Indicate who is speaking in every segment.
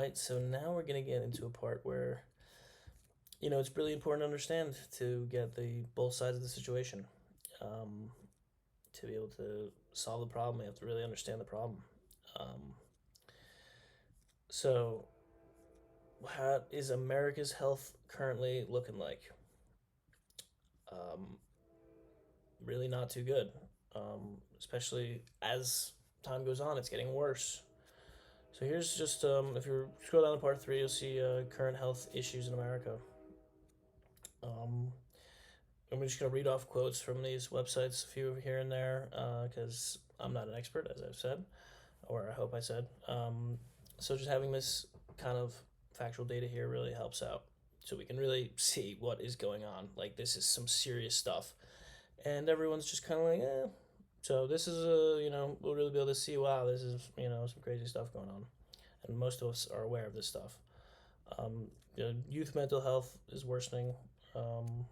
Speaker 1: right, so now we're going to get into a part where, it's really important to understand to get the both sides of the situation. Um, to be able to solve the problem, you have to really understand the problem. Um, so, how is America's health currently looking like? Um, really not too good, especially as time goes on, it's getting worse. So here's just if you scroll down to part three, you'll see current health issues in America. Um, I'm just gonna read off quotes from these websites, a few here and there, because I'm not an expert, as I've said, or I hope I said. So just having this kind of factual data here really helps out, so we can really see what is going on. Like this is some serious stuff, and everyone's just kind of like, eh. So this is we'll really be able to see. Wow, this is some crazy stuff going on, and most of us are aware of this stuff. Youth mental health is worsening. Um,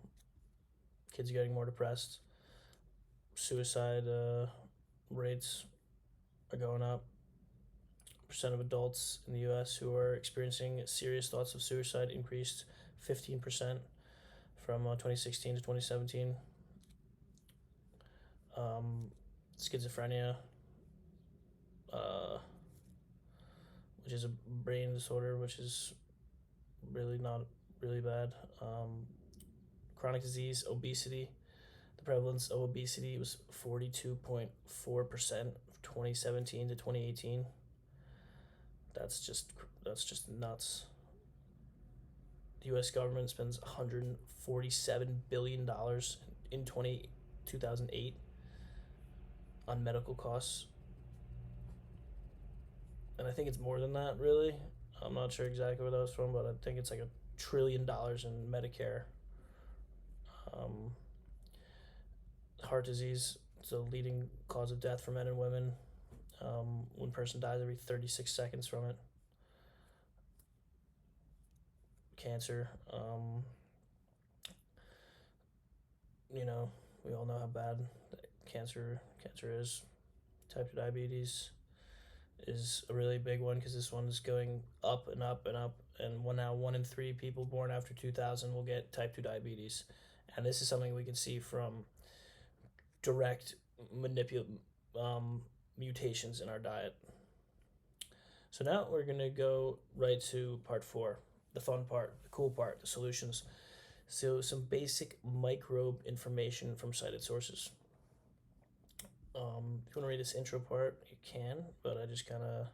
Speaker 1: Kids are getting more depressed. Suicide rates are going up. Percent of adults in the U.S. who are experiencing serious thoughts of suicide increased 15% from 2016 to 2017. Schizophrenia, uh, which is a brain disorder, which is really not really bad. Chronic disease, obesity. The prevalence of obesity was 42.4% from 2017 to 2018. That's just that's just nuts. The U.S. government spends $147 billion in 2008 on medical costs, and I think it's more than that. Really, I'm not sure exactly where that was from, but I think it's like $1 trillion in Medicare. Um, Heart disease is the leading cause of death for men and women. One person dies every 36 seconds from it. Cancer. You know, we all know how bad cancer is. Type 2 diabetes is a really big one because this one is going up and up and up. And now 1 in 3 people born after 2000 will get type 2 diabetes. And this is something we can see from direct mutations in our diet. So now we're going to go right to part four, the fun part, the cool part, the solutions. So some basic microbe information from cited sources. If you want to read this intro part, you can, but I just kind of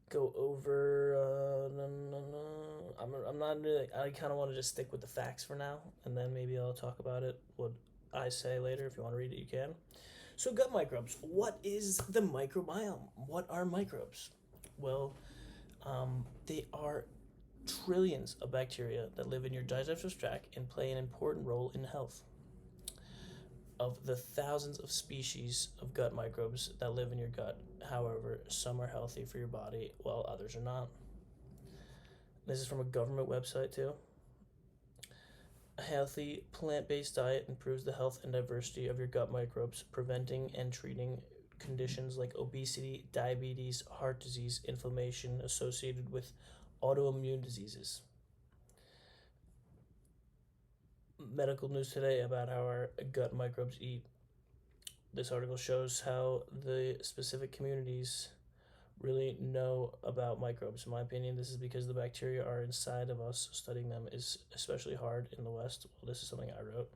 Speaker 1: go over. I'm not really. I kind of want to just stick with the facts for now, and then maybe I'll talk about it. What I say later. If you want to read it, you can. So gut microbes. What is the microbiome? What are microbes? Well, they are trillions of bacteria that live in your digestive tract and play an important role in health. Of the thousands of species of gut microbes that live in your gut, however, some are healthy for your body while others are not. This is from a government website too. A healthy plant-based diet improves the health and diversity of your gut microbes, preventing and treating conditions like obesity, diabetes, heart disease, inflammation associated with autoimmune diseases. Medical news today about how our gut microbes eat. This article shows how the specific communities really know about microbes. In my opinion, this is because the bacteria are inside of us. Studying them is especially hard in the West. Well, this is something I wrote.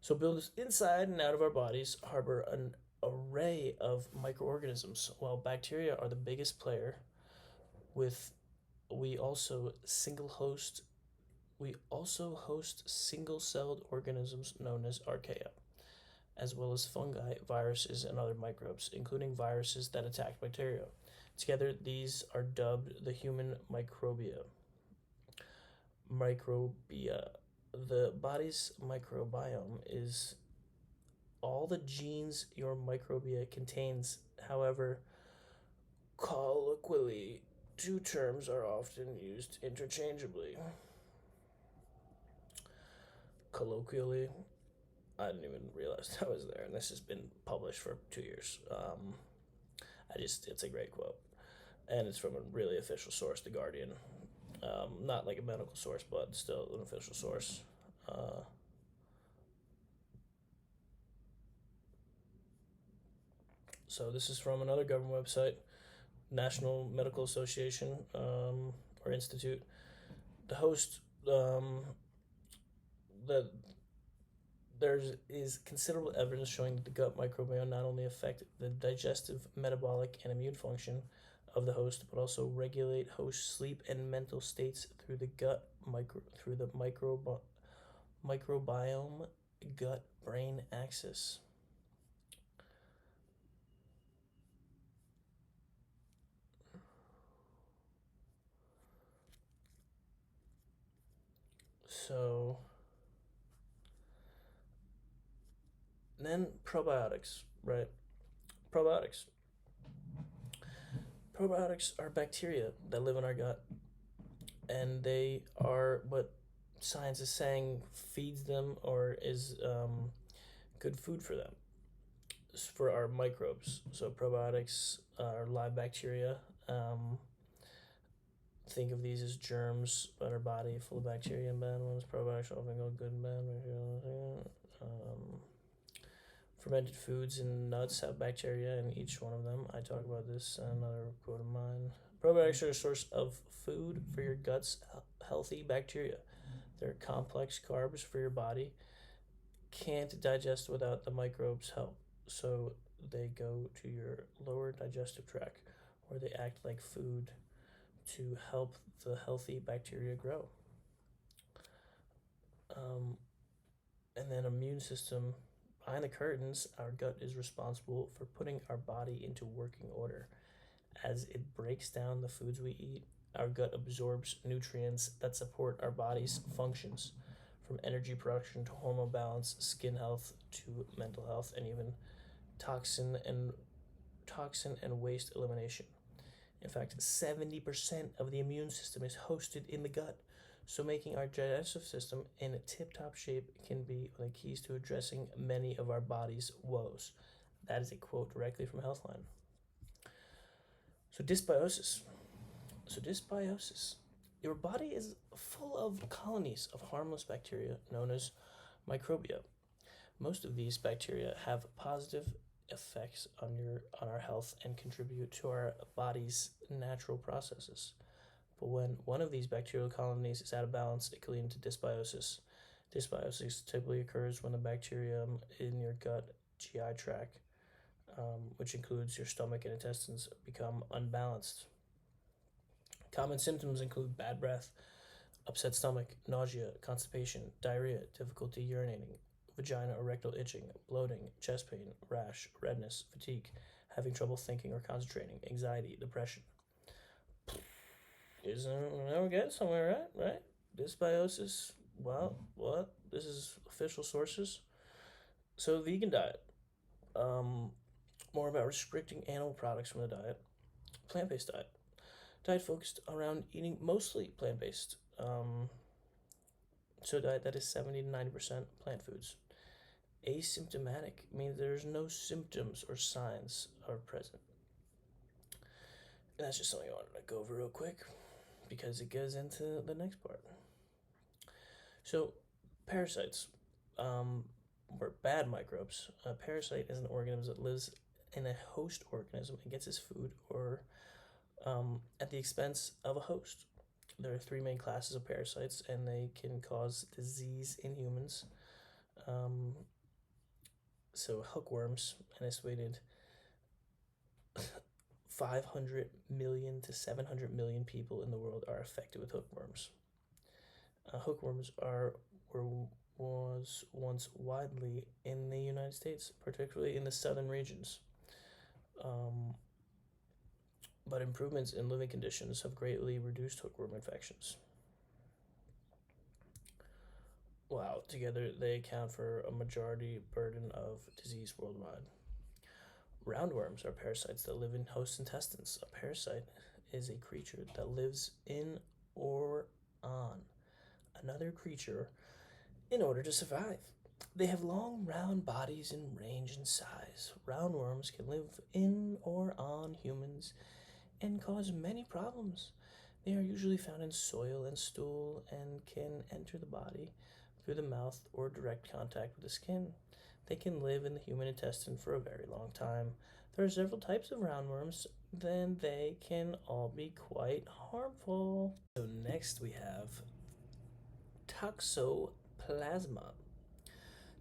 Speaker 1: So built inside and out of our bodies harbor an array of microorganisms. While bacteria are the biggest player, with we also single host we also host single-celled organisms known as archaea, as well as fungi, viruses, and other microbes, including viruses that attack bacteria. Together, these are dubbed the human microbia. Microbia. The body's microbiome is all the genes your microbia contains. However, colloquially, two terms are often used interchangeably. Colloquially, I didn't even realize that was there, and this has been published for 2 years. It's a great quote, and it's from a really official source, The Guardian. Not like a medical source, but still an official source. Uh, so this is from another government website, National Medical Association or Institute. The host that there is considerable evidence showing that the gut microbiome not only affect the digestive, metabolic, and immune function of the host, but also regulate host sleep and mental states through the microbiome gut brain axis. So then probiotics, right? Probiotics. Probiotics are bacteria that live in our gut, and they are what science is saying feeds them or is good food for them, for our microbes. So probiotics are live bacteria. Think of these as germs in our body full of bacteria and bad ones. Probiotics often go good and bad. Um, Fermented foods and nuts have bacteria in each one of them. I talk about this in another quote of mine. Probiotics are a source of food for your gut's healthy bacteria. They're complex carbs for your body. Can't digest without the microbes' help. So they go to your lower digestive tract where they act like food to help the healthy bacteria grow. Um, and then immune system. Behind the curtains, our gut is responsible for putting our body into working order. As it breaks down the foods we eat, our gut absorbs nutrients that support our body's functions, from energy production to hormone balance, skin health to mental health, and even toxin and toxin and waste elimination. In fact, 70% of the immune system is hosted in the gut. So, making our digestive system in tip top shape can be one of the keys to addressing many of our body's woes. That is a quote directly from Healthline. So, dysbiosis. Dysbiosis. Your body is full of colonies of harmless bacteria known as microbia. Most of these bacteria have positive effects on our health and contribute to our body's natural processes. But when one of these bacterial colonies is out of balance, it can lead to dysbiosis. Dysbiosis typically occurs when the bacterium in your gut GI tract, which includes your stomach and intestines, become unbalanced. Common symptoms include bad breath, upset stomach, nausea, constipation, diarrhea, difficulty urinating, vagina or rectal itching, bloating, chest pain, rash, redness, fatigue, having trouble thinking or concentrating, anxiety, depression. Now we're getting somewhere, right? Dysbiosis. Well, what? This is official sources. So, vegan diet. Um, More about restricting animal products from the diet. Plant-based diet. Diet focused around eating mostly plant-based. So, a diet that is 70 to 90% plant foods. Asymptomatic means there's no symptoms or signs are present. And that's just something I wanted to go over real quick because it goes into the next part. So, parasites, or bad microbes. A parasite is an organism that lives in a host organism and gets its food or at the expense of a host. There are three main classes of parasites, and they can cause disease in humans. Um, so, hookworms, an estimated 500 million to 700 million people in the world are affected with hookworms. Hookworms was once widely in the United States, particularly in the southern regions. Um, but improvements in living conditions have greatly reduced hookworm infections. Wow, together they account for a majority burden of disease worldwide. Roundworms are parasites that live in host intestines. A parasite is a creature that lives in or on another creature in order to survive. They have long, round bodies in range and size. Roundworms can live in or on humans and cause many problems. They are usually found in soil and stool and can enter the body through the mouth or direct contact with the skin. They can live in the human intestine for a very long time. There are several types of roundworms, then they can all be quite harmful. So, next we have toxoplasma.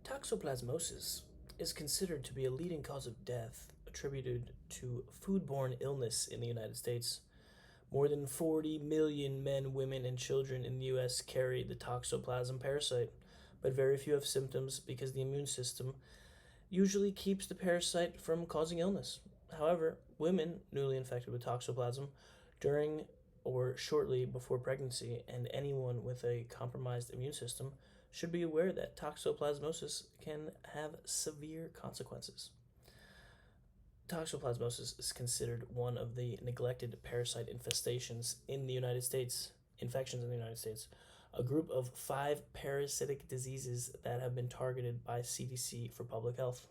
Speaker 1: Toxoplasmosis is considered to be a leading cause of death attributed to foodborne illness in the United States. More than 40 million men, women, and children in the US carry the toxoplasm parasite, but very few have symptoms because the immune system usually keeps the parasite from causing illness. However, women newly infected with toxoplasm during or shortly before pregnancy and anyone with a compromised immune system should be aware that toxoplasmosis can have severe consequences. Toxoplasmosis is considered one of the neglected parasite infestations in the United States, infections in the United States, a group of 5 parasitic diseases that have been targeted by CDC for public health.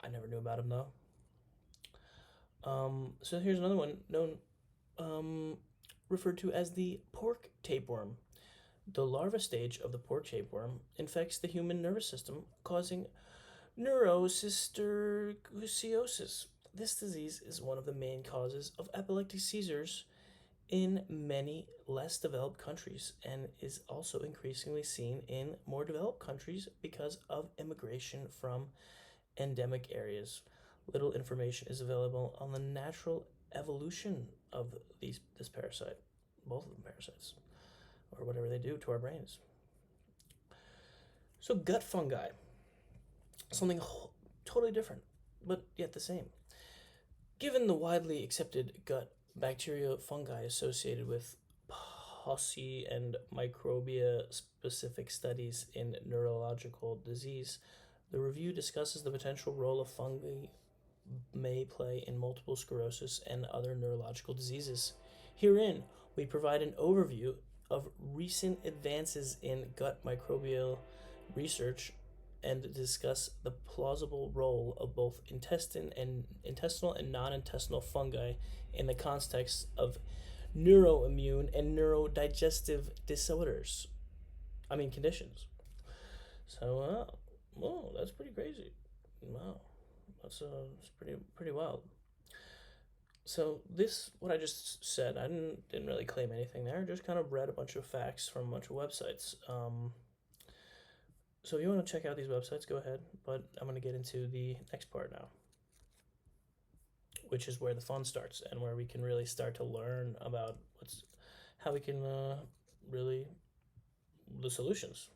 Speaker 1: I never knew about them though. So here's another one known, um, referred to as the pork tapeworm. The larva stage of the pork tapeworm infects the human nervous system, causing neurocysticercosis. This disease is one of the main causes of epileptic seizures in many less developed countries and is also increasingly seen in more developed countries because of immigration from endemic areas. Little information is available on the natural evolution of this parasite, both of them parasites, or whatever they do to our brains. So gut fungi, something totally different, but yet the same. Given the widely accepted gut bacteria fungi associated with posse and microbia specific studies in neurological disease, the review discusses the potential role of fungi may play in multiple sclerosis and other neurological diseases. Herein, we provide an overview of recent advances in gut microbial research and discuss the plausible role of both intestinal and non-intestinal fungi in the context of neuroimmune and neurodigestive disorders. I mean conditions. So, whoa, that's pretty crazy. Wow, that's pretty wild. So this, what I just said, I didn't really claim anything there. Just kind of read a bunch of facts from a bunch of websites. So if you want to check out these websites, go ahead. But I'm going to get into the next part now, which is where the fun starts and where we can really start to learn about how we can really the solutions.